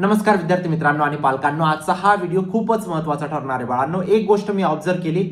नमस्कार विद्यार्थी मित्रांनो आणि पालकांनो, आजचा हा व्हिडिओ खूपच महत्त्वाचा ठरणार आहे बाळांनो. एक गोष्ट मी ऑब्झर्व केली,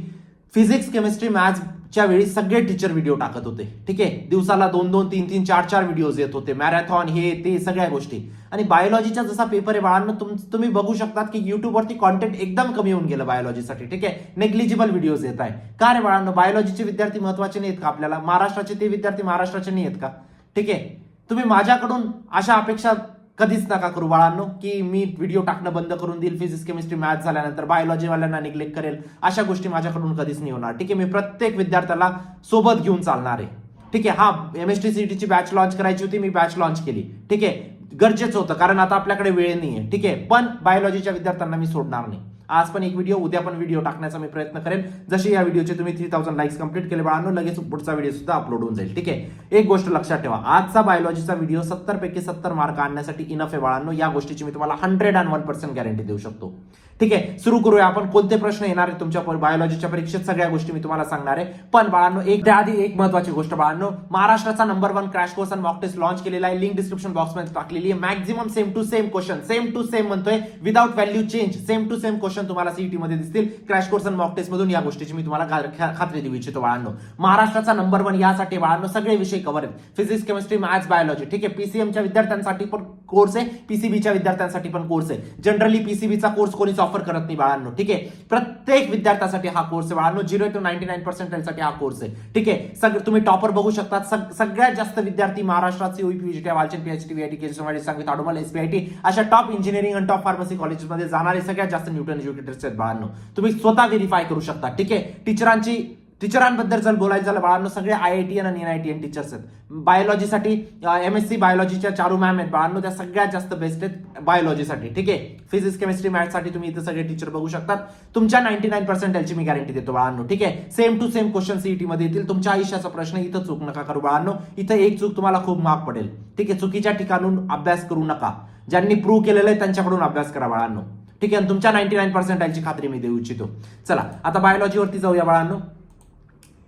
फिजिक्स केमिस्ट्री मॅथ्सच्या वेळी सगळे टीचर व्हिडिओ टाकत होते. ठीक आहे, दिवसाला 2-2, 3-3, 4-4 व्हिडिओज येत होते, मॅरेथॉन हे ते सगळ्या गोष्टी. आणि बायोलॉजीचा जसा पेपर आहे बाळांनो, तुम्ही बघू शकतात की युट्यूबवरती कॉन्टेंट एकदम कमी होऊन गेलं बायोलॉजीसाठी. ठीक आहे, नेग्लिजिबल व्हिडिओज येत आहे. का रे बाळांनो? बायोलॉजीचे विद्यार्थी महत्त्वाचे नाहीत का आपल्याला? महाराष्ट्राचे ते विद्यार्थी महाराष्ट्राचे नाही आहेत का? ठीक आहे, तुम्ही माझ्याकडून अशा अपेक्षा कधीच नका करू बाळांनो की मी व्हिडिओ टाकणं बंद करून देईल, फिजिक्स केमिस्ट्री मॅथ्स झाल्यानंतर बायोलॉजीवाल्यांना निग्लेक्ट करेल. अशा गोष्टी माझ्याकडून कधीच नाही होणार. ठीक आहे, मी प्रत्येक विद्यार्थ्याला सोबत घेऊन चालणार आहे. ठीक आहे, हा MST CET ची बॅच लॉन्च करायची होती, मी बॅच लॉन्च केली. ठीक आहे, गरजेचं होतं कारण आता आपल्याकडे वेळ नाहीये. ठीक आहे, पण बायोलॉजीच्या विद्यार्थ्यांना मी सोडणार नाही. आज पण एक व्हिडिओ, उद्या पण व्हिडिओ टाकण्याचा मी प्रयत्न करेन. जसे या व्हिडिओचे तुम्ही 3000 लाईक्स कंप्लीट केले बाळांनो, लगेच पुढचा व्हिडिओ सुद्धा अपलोड होऊन जाईल. ठीक आहे, एक गोष्ट लक्षात ठेवा, आजचा बायोलॉजीचा व्हिडिओ 70 पैकी 70 मार्क आणण्यासाठी इनफ आहे बाळांनो. या गोष्टीची मी तुम्हाला 101% गॅरंटी देऊ शकतो. ठीक आहे, सुरू करूया आपण. कोणते प्रश्न येणार आहेत तुमच्या बायोलॉजीच्या परीक्षेत, सगळ्या गोष्टी मी तुम्हाला सांगणार आहे. पण बाळांनो, त्याआधी एक महत्वाची गोष्ट बाळांनो, महाराष्ट्राचा नंबर 1 क्रॅश कोर्स आणि मॉक टेस्ट लॉन्च केलेला आहे. लिंक डिस्क्रिप्शन बॉक्समध्ये टाकलेली आहे. Maximum same to same question, same to same म्हणतोय, without value change, same to same question तुम्हाला सीईटी मध्ये दिसतील क्रॅश कोर्स आणि मॉक टेस्ट मधून. या गोष्टीची मी तुम्हाला खात्री देऊ इच्छितो बाळांनो. महाराष्ट्राचा नंबर 1 यासाठी बाळांनो सगळे विषय कव्हर आहेत, फिजिक्स केमिस्ट्री मॅथ्स बायोलॉजी. ठीक आहे, पीसीएमच्या विद्यार्थ्यांसाठी पण कोर्स आहे, पीसीबीच्या विद्यार्थ्यांसाठी पण कोर्स आहे. जनरली पीसीबीचा कोर्स कोणीच ऑफर करत नाही बाळांनो. ठीक आहे, प्रत्येक विद्यार्थ्यासाठी हा कोर्स आहे बाळांनो. 0 to 99% साठी हा कोर्स आहे. ठीक आहे, तुम्ही टॉपर बघू शकता. सगळ्यात जास्त विद्यार्थी महाराष्ट्रात COE, PGT, Walchand, PHT, VIT, Keshavwadi, Sangvi, Tadoba, SPIT अशा टॉप इंजिनिअरिंग आणि टॉप फार्मसी कॉलेजेसमध्ये जाणारे सगळ्यात जास्त न्यूटन एज्युकेटर्स आहेत बाळांनो. तुम्ही स्वतः व्हेरीफाय करू शकता. ठीक आहे, टीचरांबद्दल जर बोलायचं झालं बाळांनो, सगळे IITN आणि NITN टीचर्स आहेत. बायोलॉजीसाठी MSc बायोलॉजीच्या चारू मॅम आहेत बाळांनो, त्या सगळ्यात जास्त बेस्ट आहेत बायोलॉजीसाठी. ठीक आहे, फिजिक्स केमिस्ट्री मॅथ्ससाठी तुम्ही इथे सगळे टीचर बघू शकतात. तुमच्या 99% मी गॅरंटी देतो बाळांनो. ठीक आहे, same to same question CET मध्ये येतील. तुमच्या आयुष्याचा प्रश्न, इथं चूक नका करू बाळांनो. इथं एक चूक तुम्हाला खूप मार्क पडेल. ठीक आहे, चुकीच्या ठिकाणून अभ्यास करू नका. ज्यांनी प्रूव्ह केलेलं आहे त्यांच्याकडून अभ्यास करा बाळांनो. ठीक आहे, तुमच्या 99% खात्री मी देऊ इच्छितो. चला आता बायोलॉजीवरती जाऊया बाळांनो.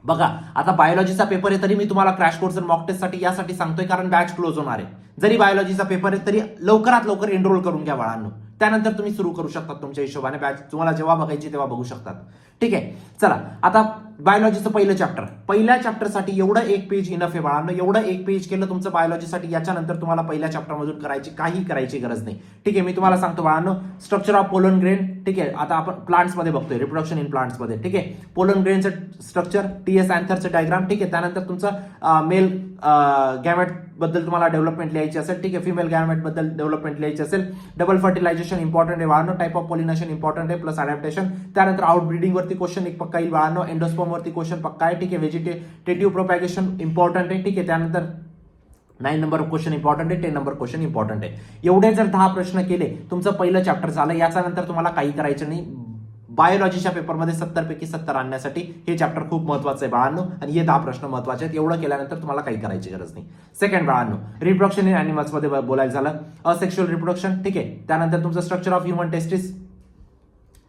बघा, आता बायोलॉजीचा पेपर आहे तरी मी तुम्हाला क्रॅश कोर्स आणि मॉक टेस्ट साठी यासाठी सांगतोय कारण बॅच क्लोज होणार आहे. जरी बायोलॉजीचा पेपर आहे तरी लवकरात लवकर एनरोल करून घ्या बाळांनो. त्यानंतर तुम्ही सुरू करू शकता तुमच्या हिशोबाने बॅच, तुम्हाला जेव्हा बघायची तेव्हा बघू शकतात. ठीक आहे, चला आता बायोलॉजीचं पहिलं चॅप्टर. पहिल्या चॅप्टरसाठी एवढं एक पेज इनफ आहे बाळांनो. एवढं एक पेज केलं तुमचं बायोलॉजीसाठी. याच्यानंतर तुम्हाला पहिल्या चॅप्टरमधून करायची गरज नाही. ठीक आहे, मी तुम्हाला सांगतो बाळांनो, स्ट्रक्चर ऑफ पोलन ग्रेन. ठीक आहे, आता आपण प्लांट्स मध्ये बघतोय, रिप्रोडक्शन इन प्लांट्स मध्ये. ठीक आहे, पोलन ग्रेनचं स्ट्रक्चर, TS अँथरचं डायग्राम. ठीक आहे, त्यानंतर तुमचं मेल गॅमेट बद्दल तुम्हाला डेव्हलपमेंट लिहायची असेल. ठीक आहे, फिमेल गॅमेट बद्दल डेव्हलपमेंट लिहायची असेल. डबल फर्टिलायझेशन इम्पॉर्टंट आहे बाळांनो. टाइप ऑफ पॉलिनेशन इम्पॉर्टंट आहे, प्लस अडॅप्टेशन. त्यानंतर आउटब्रीडिंग वरती क्वेश्चन एक पक्का येईल बाळांनो. एंडोस्पर्म वरती क्वेश्चन पक्का आहे. ठीक आहे, व्हेजिटेटिव्ह प्रोपॅगेशन इम्पॉर्टंट आहे. ठीक आहे, त्यानंतर 9 नंबर क्वेश्चन इम्पॉर्टंट आहे, 10 नंबर क्वेश्चन इम्पॉर्टंट आहे. एवढे जर 10 प्रश्न केले, तुमचं पहिलं चॅप्टर झालं. याच्या नंतर तुम्हाला काही करायचं नाही. बायोलॉजीच्या पेपरमध्ये 70 पैकी 70 आणण्यासाठी हे चॅप्टर खूप महत्वाचं आहे बाळांनो, आणि हे 10 प्रश्न महत्वाचे आहेत. एवढं केल्यानंतर तुम्हाला काही करायची गरज नाही. सेकंड बाळांनो, रिप्रोडक्शन इन अॅनिमल्स मध्ये बोलायचं झालं, असेक्शुअल रिप्रोडक्शन. ठीक आहे, त्यानंतर तुमचं structure of human testis,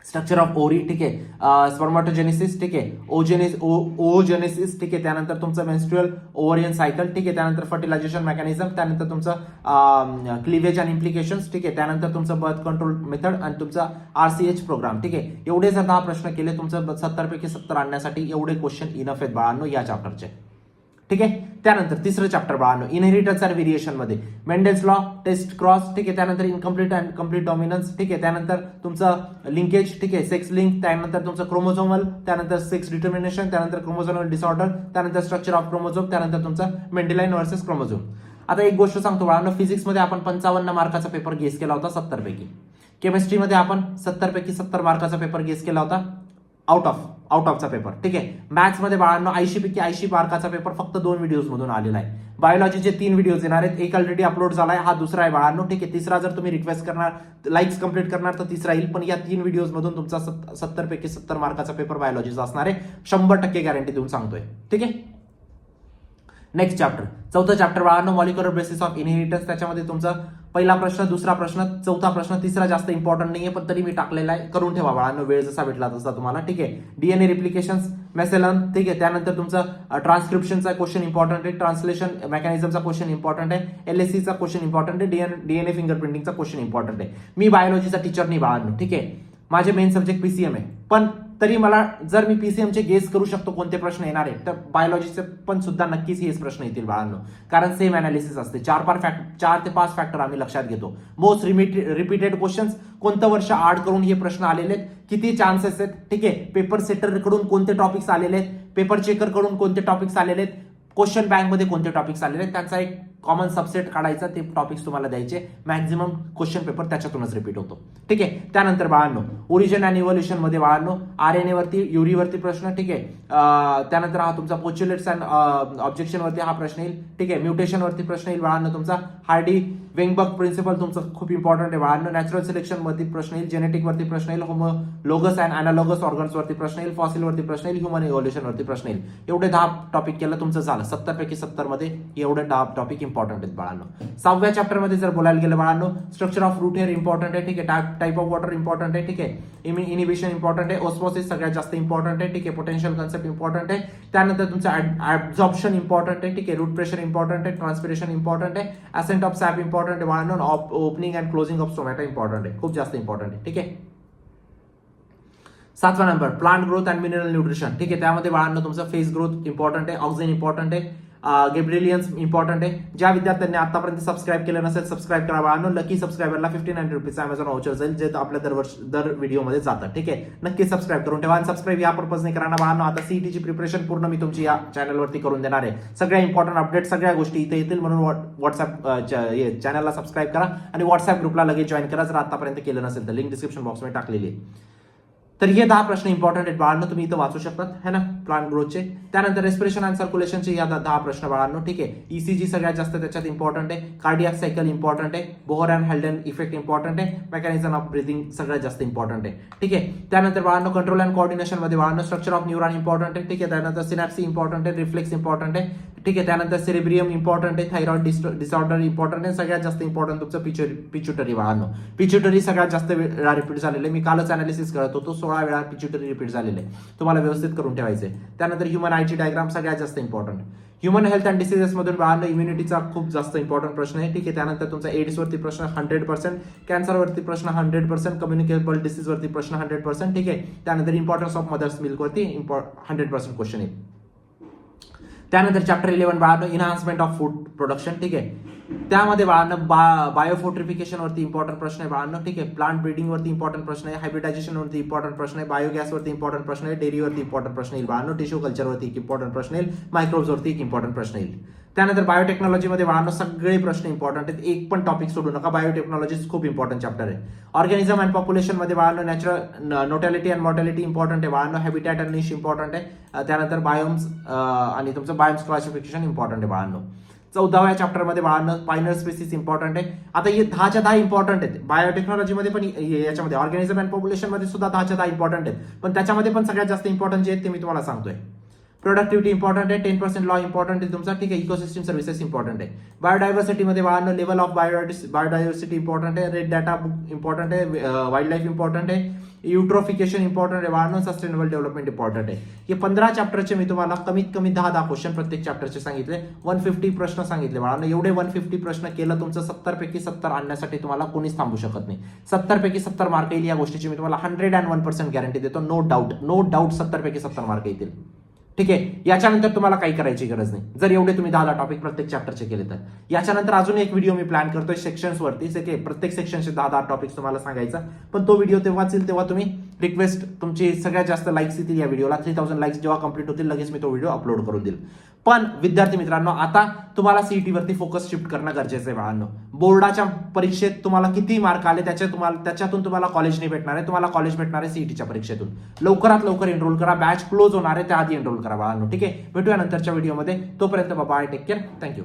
structure of ओरी. ठीक आहे, स्पर्मॅटोजेनेसिस. ठीक आहे, ओजेनेसिस. ठीक आहे, त्यानंतर तुमचं मेन्स्ट्रुअल ओव्हरियन सायकल. ठीक आहे, त्यानंतर फर्टिलायझेशन मेकॅनिझम, त्यानंतर तुमचं क्लिवेज अँड इम्प्लिकेशन्स. ठीक आहे, त्यानंतर तुमचं बर्थ कंट्रोल मेथड आणि तुमचा RCH प्रोग्राम. ठीक आहे, एवढे जर 10 प्रश्न केले, तुमचं 70 पैकी 70 आणण्यासाठी एवढे क्वेश्चन इनफ आहेत बाळांनो या चॅप्टरचे. ठीक आहे, त्यानंतर तिसरं चॅप्टर बाळांनो, इनहेरिटन्स अँड व्हेरिएशन मध्ये मेंडेल्स लॉ, टेस्ट क्रॉस. ठीक आहे, त्यानंतर इनकम्प्लीट अँड कम्प्लीट डॉमिनन्स. ठीक आहे, त्यानंतर तुमचं लिंकेज. ठीक आहे, सेक्स लिंक, त्यानंतर तुमचं क्रोमोझोमल, त्यानंतर सेक्स डिटर्मिनेशन, त्यानंतर क्रोमोझोमल डिसऑर्डर, त्यानंतर स्ट्रक्चर ऑफ क्रोमोझोम, त्यानंतर तुमचं मेंडेलाइन वर्सेस क्रोमोझोम. आता एक गोष्ट सांगतो बाळांनो, फिजिक्समध्ये आपण 55 मार्काचा पेपर गेस केला होता 70 पैकी. केमिस्ट्रीमध्ये आपण 70 पैकी 70 मार्काचा पेपर गेस केला होता, आउट ऑफचा पेपर. ठीक आहे, मॅथ्स मध्ये बाळांनो 80 पैकी 80 मार्काचा पेपर फक्त 2 व्हिडिओज मधून आलेला आहे. बायोलॉजीचे 3 व्हिडिओज येणार आहेत, एक ऑलरेडी अपलोड झालाय, हा दुसरा आहे बाळांनो. ठीक आहे, तिसरा जर तुम्ही रिक्वेस्ट करणार, लाईक्स कंप्लीट करणार तर तिसरा येईल. पण या 3 व्हिडिओज मधून तुमचा 70 पैकी 70 मार्काचा पेपर बायोलॉजीचा असणार आहे, 100% गॅरंटी देऊन सांगतोय. ठीक आहे, नेक्स्ट चॅप्टर, चौथं चॅप्टर बाळांनो, मॉलिक्युलर बेसिस ऑफ इनहेरिटन्स. त्याच्यामध्ये तुमचं पहिला प्रश्न, दुसरा प्रश्न, चौथा प्रश्न, तिसरा जास्त इम्पॉर्टंट नाहीये पण तरी मी टाकलेला आहे, करून ठेवा बाळांनो, वेळ जसा भेटला तसा तुम्हाला. ठीक आहे. डीएनए रिप्लिकेशन्स, मेसेलन, ठीक आहे. त्यानंतर तुमचं ट्रान्सक्रिप्शनचा क्वेश्चन इम्पॉर्टंट आहे, ट्रान्सलेशन मेकॅनिझमचा क्वेश्चन इम्पॉर्टंट आहे, एलएससीचा क्वेश्चन इम्पॉर्टंट आहे, डीएनए फिंगरप्रिंटिंगचा क्वेश्चन इम्पॉर्टंट आहे. मी बायोलॉजीचा टीचर नाही बाळांनो. ठीक आहे. माझे मेन सब्जेक्ट पीसीएम आहे, पण तरी मला जर मी पीसीएमचे गेस करू शकतो कोणते प्रश्न येणार आहे, तर बायोलॉजीचे पण सुद्धा नक्कीच हेच प्रश्न येतील बाळांनो, कारण सेम अनालिसिस असते. 4 ते 5 फॅक्टर आम्ही लक्षात घेतो. मोस्ट रिपीटेड क्वेश्चन्स, कोणतं वर्ष आड करून हे प्रश्न आलेले आहेत, किती चान्सेस आहेत. ठीक आहे. पेपर सेटर कडून कोणते टॉपिक्स आलेले आहेत, पेपर चेकर कडून कोणते टॉपिक्स आलेले आहेत, क्वेश्चन बँक मध्ये कोणते टॉपिक्स आलेले आहेत, त्यांचा एक कॉमन सबसेट काढायचा, ते टॉपिक्स तुम्हाला द्यायचे. मॅक्झिमम क्वेश्चन पेपर त्याच्यातूनच रिपीट होतो. ठीक आहे. त्यानंतर बाळांनो ओरिजिन अँड इव्होल्युशन मध्ये बाळांनो आरएनए वरती, युरीवरती प्रश्न. ठीक आहे. त्यानंतर हा तुमचा पोच्युलेट्स अँड ऑब्जेक्शन वरती हा प्रश्न येईल. ठीक आहे. म्युटेशन वरती प्रश्न येईल बाळांनो तुमचा. हार्डी वेंगबर्ग प्रिन्सिपल तुमचं खूप इम्पॉर्टंट आहे बाळांनो. नॅचरल सिलेक्शन वरती प्रश्न येईल, जेनेटिक वरती प्रश्न येईल, होमोलोगस अँड अॅनालोगस ऑर्गन्स वरती प्रश्न येईल, फॉसिल वरती प्रश्न येईल, ह्युमन इव्होल्युशन वरती प्रश्न येईल. एवढे 10 टॉपिक केलं तुमचं झालं. 70 पैकी 70 मध्ये एवढे 10 टॉपिक इम्पॉर्टंट आहेत बाळांनो. 6व्या चॅप्टर मध्ये जर बोलायला गेलं बाळांनो, structure of root hair important आहे. ठीक आहे. टाइप ऑफ वॉटर इम्पॉर्टंट आहे. ठीक आहे. इनिबिशन इम्पॉर्टंट आहे. ऑस्मोसिस सगळ्यात जास्त इम्पॉर्टंट आहे. ठीक आहे. पोटेन्शियल कन्सेप्ट इम्पॉर्टंट आहे. त्यानंतर तुमचं ऍब्झॉर्प्शन इम्पॉर्टंट आहे. ठीक आहे. रूट प्रेशर इम्पॉर्टंट आहे. ट्रान्सपिरेशन इम्पॉर्टंट आहे. असेंट ऑफ सॅप इम्पॉर्टंट आहे बाळांनो. Opening and closing of stomata important आहे, खूप जास्त इम्पॉर्टंट आहे. ठीक आहे. 7वा number plant growth and mineral nutrition. ठीक आहे. त्यामध्ये बाळांनो तुमचं फेस ग्रोथ इम्पॉर्टंट आहे, ऑक्सिजन इम्पॉर्टंट आहे, गेब्रिलियन्स इम्पॉर्टंट आहे. ज्या विद्यार्थ्यांनी आतापर्यंत सबस्क्राईब केलं नसेल सबस्क्राईब करा बाळांनो. लकी सबस्क्रायबरला 1500 रुपीज अमेझॉन व्हाउचर जाईल, जे आपल्या दर व्हिडिओमध्ये जातात. ठीक आहे. नक्की सबस्क्राईब करून ठेवा. आणि सबस्क्राईब या पर्पजने करा ना बाळांनो, आता सीईटीची प्रिपरेशन पूर्ण मी तुमची या चॅनलवरती करून देणार आहे. सगळ्या इम्पॉर्टंट अपडेट, सगळ्या गोष्टी इथे येतील, म्हणून व्हॉट्सअप चॅनलला सबस्क्राईब करा आणि व्हॉट्सअप ग्रुपला लगेच जॉईन करा जर आतापर्यंत केलं नसेल तर. लिंक डिस्क्रिप्शन बॉक्समध्ये टाकलेली आहे. तर हे 10 प्रश्न इम्पॉर्टंट आहेत बाळांनो, तुम्ही इथं वाचू शकतात है ना, प्लांट ग्रोथचे. त्यानंतर रेस्पिरेशन अँड सर्क्युलेशनचे या 10 प्रश्न बाळांनो. ठीक आहे. ईसीजी सगळ्यात जास्त त्याच्यात इम्पॉर्टंट आहे, कार्डियाक सायकल इम्पॉर्टंट आहे, बोहर अँड हेल्डन इफेक्ट इम्पॉर्टंट आहे, मेकॅनिझम ऑफ ब्रिथिंग सगळ्यात जास्त इम्पॉर्टंट आहे. ठीक आहे. त्यानंतर बाळांनो कंट्रोल अँड कोऑर्डिनेशन मध्ये बाळांनो स्ट्रक्चर ऑफ न्यूरॉन इम्पॉर्टंट आहे. ठीक आहे. त्यानंतर सिनॅप्सी इम्पॉर्टंट आहे, रिफ्लेक्स इम्पॉर्टंट आहे. ठीक आहे. त्यानंतर सेरेब्रियम इम्पॉर्टंट आहे, थायरॉइड डिसऑर्डर इम्पॉर्टंट आहे, सगळ्यात जास्त इम्पॉर्टंट तुमचं पिच्युटरी बाळांनो. पिच्युटरी सगळ्यात जास्त वेळा रिपीट झालेले, मी कालच अनालिसिस करत होतो, 16 वेळा पिच्युटरी रिपीट झालेले, तुम्हाला व्यवस्थित करून ठेवायचे. त्यानंतर ह्युमन आयची डायग्राम सगळ्यात जास्त important. Human health and diseases मधून बाळांनो इम्युनिटीचा खूप जास्त इम्पॉर्टंट प्रश्न आहे. ठीक आहे. त्यानंतर तुमचा एड्स वरती प्रश्न 100%, कॅन्सर वरती प्रश्न 100%, कम्युनिकेबल डिसीज वरती प्रश्न 100%. ठीक आहे. त्यानंतर इम्पॉर्टन्स ऑफ मदर्स मिल्क वरती 100% क्वेश्चन आहे. त्यानंतर चॅप्टर 11 बाळांनो इन्हान्समेंट ऑफ फूड प्रोडक्शन. ठीक आहे. त्यामध्ये बाळांनो बायोफोर्टिफिकेशन वरती इम्पॉर्टंट प्रश्न आहे बाळांनो. ठीक आहे. प्लांट ब्रीडिंग वरती इम्पॉर्टंट प्रश्न आहे, हायब्रिडायझेशन वरती इम्पॉर्टंट प्रश्न आहे, बायोगॅस वरती इम्पॉर्टंट प्रश्न आहे, डेअरी वरती इम्पॉर्टंट प्रश्न येईल बाळांनो, टिश्यू कल्चर वरती एक इम्पॉर्टंट प्रश्न येईल, मायक्रोब्स वरती एक इम्पॉर्टंट प्रश्न येईल. त्यानंतर बायोटेक्नॉलॉजीमध्ये बाळांनो सगळे प्रश्न इम्पॉर्टंट आहेत, एक पण टॉपिक सोडू नका. बायोटेक्नॉलॉजी खूप इम्पॉर्टंट चॅप्टर आहे. ऑर्गॅनिझम अँड पॉप्युलेशन मध्ये बाळांनो नॅचरल नोटॅलिटी अँड मॉर्टॅलिटी इम्पॉर्टंट आहे बाळांनो, हॅबिटॅट अँड निश इम्पॉर्टंट आहे. त्यानंतर बायोम्स आणि तुमचं बायोम्स क्लासिफिकेशन इम्पॉर्टंट आहे बाळांनो. 14व्या चॅप्टर मध्ये बाळांनो पायनर स्पेसिस इम्पॉर्टंट आहे. आता हे 10च्या 10 इम्पॉर्टंट आहेत. बायोटेक्नॉलॉजी मध्ये पण याच्यामध्ये ऑर्गॅनिझम अँड पॉप्युलेशन मध्ये सुद्धा 10च्या 10 इम्पॉर्टंट आहेत, पण त्याच्यामध्ये पण सगळ्यात जास्त इम्पॉर्टंट जे आहेत ते मी तुम्हाला सांगतोय. प्रोडक्टिव्हिटी इम्पॉर्टंट आहे, 10% लॉ इम्पॉर्टंट आहे तुमचा. ठीक आहे. इकोसिस्टम सर्व्हिसेस इम्पॉर्टंट आहे. बायोडायव्हर्सिटी मध्ये बाळांनो लेवल ऑफ बायोडायव्हर्सिटी इम्पॉर्टंट आहे, रेड डाटा बुक इम्पॉर्टंट आहे, वाईल्ड लाईफ इम्पॉर्टंट आहे, युट्रोफिकेशन इम्पॉर्टंट आहे बाळांनो, सस्टेनेबल डेव्हलपमेंट इम्पॉर्टंट आहे. हे 15 चॅप्टरचे मी तुम्हाला कमीत कमी 10 क्वेश्चन प्रत्येक चॅप्टरचे सांगितले, 150 प्रश्न सांगितले बाळांनो. एवढे 150 प्रश्न केलं तुमचं 70 पैकी 70 आणण्यासाठी तुम्हाला कोणीच थांबू शकत नाही. 70 पैकी 70 मार्क येईल या गोष्टीची मी तुम्हाला 101% गॅरंटी देतो. नो डाऊट 70 पैकी 70 मार्क येतील. ठीक आहे. याच्यानंतर तुम्हाला काही करायची गरज नाही जर एवढे तुम्ही 10 टॉपिक प्रत्येक चॅप्टरचे केले तर. याच्यानंतर अजून एक व्हिडिओ मी प्लॅन करतोय सेक्शन्स वरती, प्रत्येक सेक्शनचे 10 टॉपिक्स तुम्हाला सांगायचा, पण तो व्हिडिओ तेव्हाच येईल तेव्हा तुम्ही रिक्वेस्ट तुमची सगळ्यात जास्त लाईक्स येतील या व्हिडिओला. 3000 लाईक्स जेव्हा कंप्लीट होतील लगेच मी तो व्हिडिओ अपलोड करून देईल. पण विद्यार्थी मित्रांनो आता तुम्हाला सीईटी वरती फोकस शिफ्ट करणं गरजेचं आहे बाळांनो. बोर्डाच्या परीक्षेत तुम्हाला किती मार्क आले त्याच्यातून तुम्हाला कॉलेज नाही भेटणार आहे, तुम्हाला कॉलेज भेटणार आहे सीईटीच्या परीक्षेतून. लवकरात लवकर एनरोल करा, बॅच क्लोज होणार आहे त्याआधी एनरोल करा बाळांनो. ठीक आहे. भेटूया नंतरच्या व्हिडिओमध्ये, तोपर्यंत बाय, टेक केअर, थँक्यू.